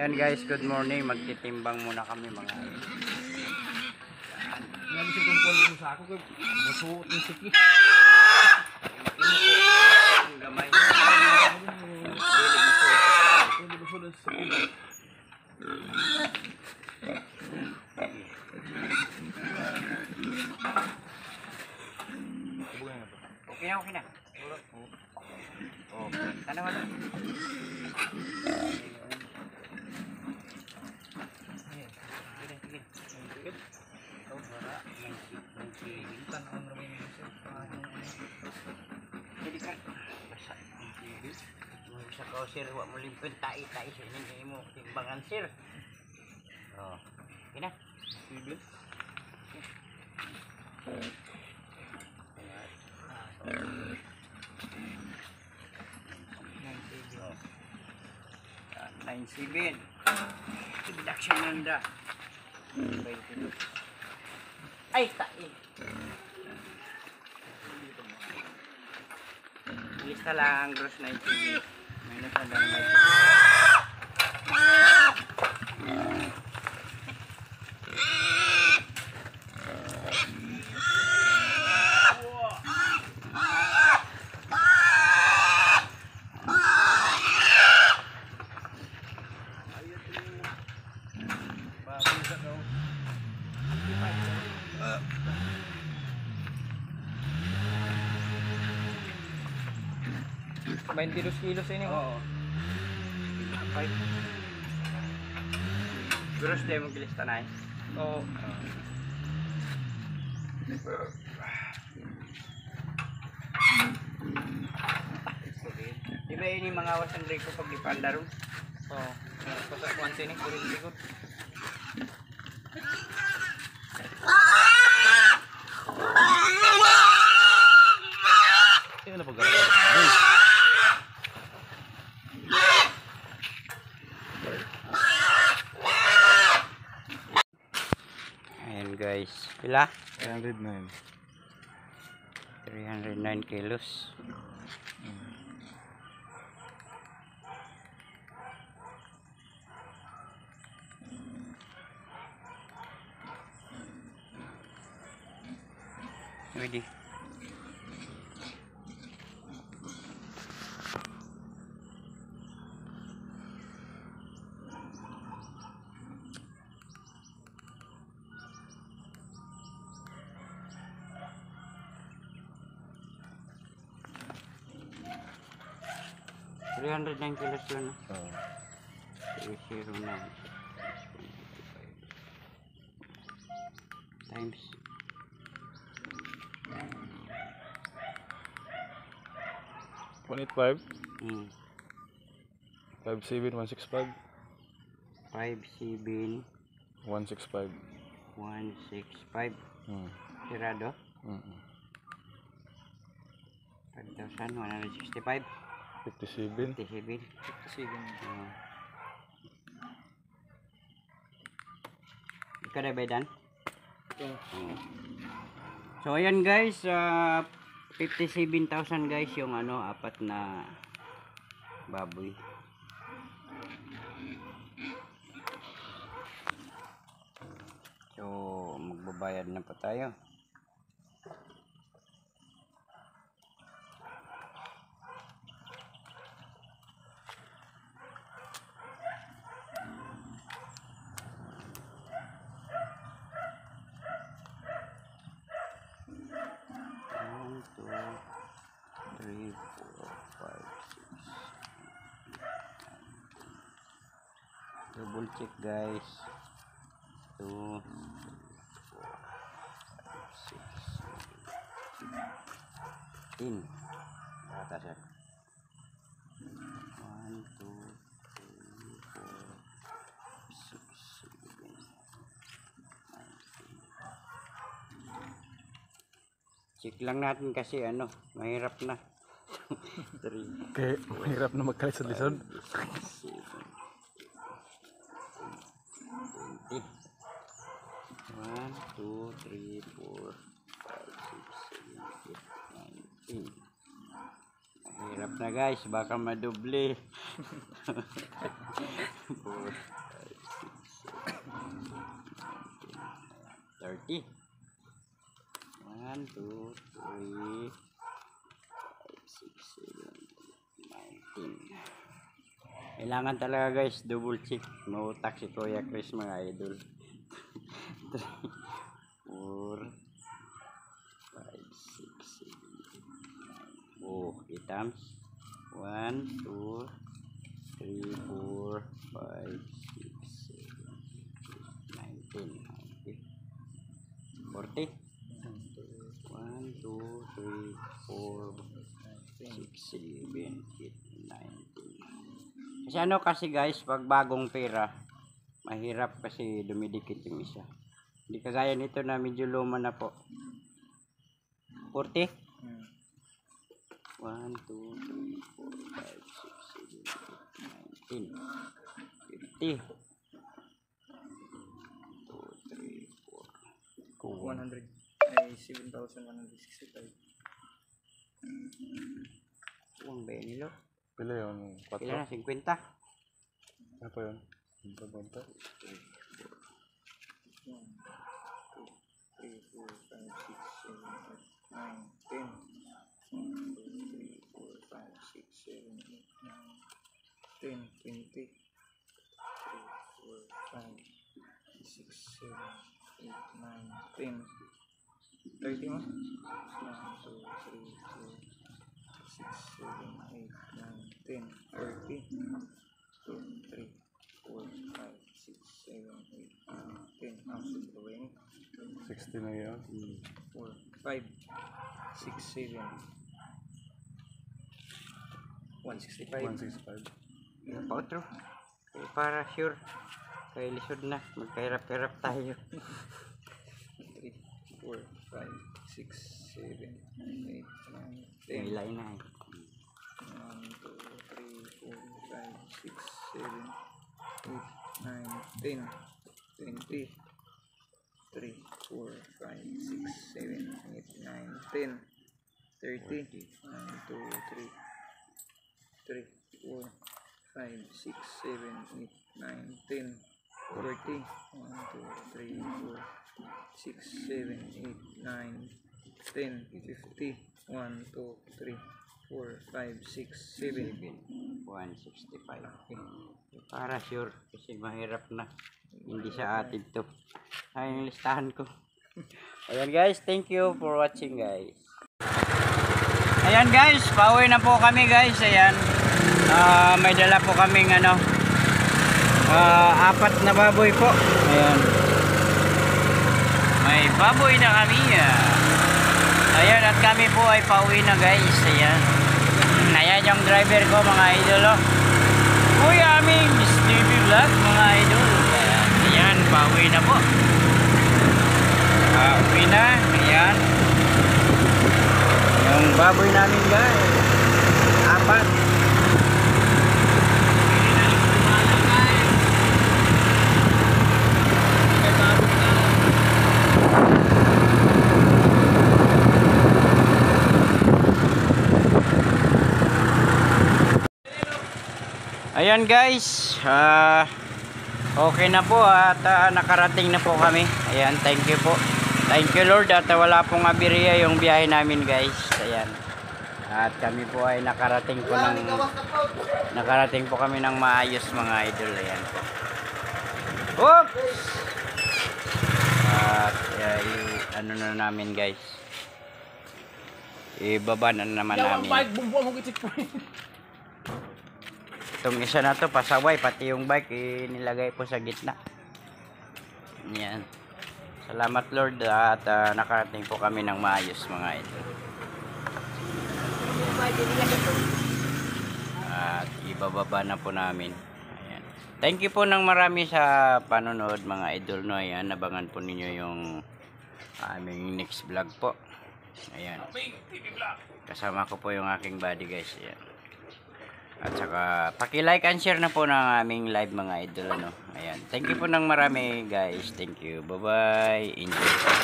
Ayan guys, good morning. Magtitimbang muna kami mga idol. Yan si kumpul mo sa ako kay musuot ni siki. Ang gamay. Okay na, okay na. Oh, tanong ano? Sa kau sir, wak mo limpin tai sa ini mo timbangan sir. Oh, ini. Sibil. Nine sibin. Reduction nanda. Ay, tai. Lista lang gross 90 minus na lang may Main 22 kilos ini mo. oo. Okay. Gross day mo gilista na eh. Oo. Diba yun yung mga wasan rin ko pag ipanda ron? Oo. Pasok ko sini kulit likod. Ini na paggarap. Ayan guys, pila? 309. 309 kilos. Ready. $309 kilos yun. Oo. 309 times 185. 5, 57 165. 7, 165. 165 tirado 5,165 57. 57 ikaw na ba dan? So ayan guys, 57,000 guys yung ano, apat na baboy. So magbabayad na pa tayo. Double check guys. 2, 4, 5, 6, 7, 10. Berapa sir? 1, 2, 3, 4, 6, 7, 8. Check lang natin kasi ano, mahirap na. 3, Okay, mahirap na magkalit sa lisod. 7, 20. 1, 2, 3, 4, 5, 6, 7, 8, 9, 10. Mahirap na guys, baka madoble. 4, 30. 1, 2, 3, 5, 6, 7, 19. Kailangan talaga guys, double check. Mautak si Kuya Chris mga idol. 3, 4, 5, 6, 7, 8, 9. Oh, itams. 1, 2, 3, 4, 5, 6, 7, 8, 19. 40. 1, 2, 3, 4, 6, 7, 8, 19. Kasi ano kasi guys, pag bagong pera, mahirap kasi dumidikit yung isa. Hindi kagaya nito na medyo luma na po. 40? 1, 2, 3, 4, 5, 6, 7, 8, 19. 50. 2, 3, 4. 100 ay 7,165. Ang ba nilo? Pila yun? 4? Kailan na? 50? Ano pa yun? Punta. 1, 2, 3, 4, 5, 6, 7, 8, 9, 10. 1, 2, 3, 4, 5, 6, 7, 8, 9, 10, 20, 3, 4, 5, 6, 7, 8, 9, 10. 30 mo? 1, 2, 3, 4, 6, 7, 8, 9, 10. 40. 2, 3, 4, 5, 6, 7, 8, 9, 10. Ang sundo ba yun? 60 na yun. 4, 5, 6, 7. 165. 165. Yung pa otro. Eh, para sure. Kaya lisod na. Magkahirap-hirap tayo. 3, 4, 5, 6, 7, 8, 9, 10. May lain na eh. 1, 2, 3, 4, 5, 6, 7, 8, 9, 10, 20, 3, 4, 5, 6, 7, 8, 9, 10, 30, 1, 2, 3, 3, 4, 5, 6, 7, 8, 9, 10, 40, 1, 2, 3, 4, 6, 7, 8, 9, 10, 50, 1, 2, 3, 4, 5, 6, 7. 165. Para sure. Kasi mahirap na. Hindi sa atin to. Ay, yung listahan ko. Ayan guys. Thank you for watching guys. Ayan guys. Pauwi na po kami guys. Ayan. May dala po kaming ano. 4 na baboy po. Ayan. May baboy na kami. Ayan. At kami po ay pauwi na guys. Ayan. Ayan yung driver ko mga idol. Kuya aming Miss TV Vlog mga idol. Ayan, pauwi na po. Pauwi na. Ayan. Yung baboy namin guys. 4. Ayan guys, okay na po at nakarating na po kami. Ayan, thank you po. Thank you Lord at wala pong aberya yung biyahe namin guys. Ayan. At kami po ay nakarating po kami ng maayos mga idol. Ayan po. Oops! At ano na namin guys. Ibaba na naman namin. Itong isa na to pasaway, pati yung bike nilagay po sa gitna. Yan. Salamat Lord at nakarating po kami ng maayos mga ito. At ibababa na po namin. Ayan. Thank you po ng marami sa panonood mga idol no. Ayan, abangan po ninyo yung aming next vlog po. Ayan. Kasama ko po yung aking buddy guys. Ayan. At saka paki-like and share na po ng aming live mga idol ano. Ayan. Thank you po ng marami guys. Thank you. Bye-bye. Enjoy.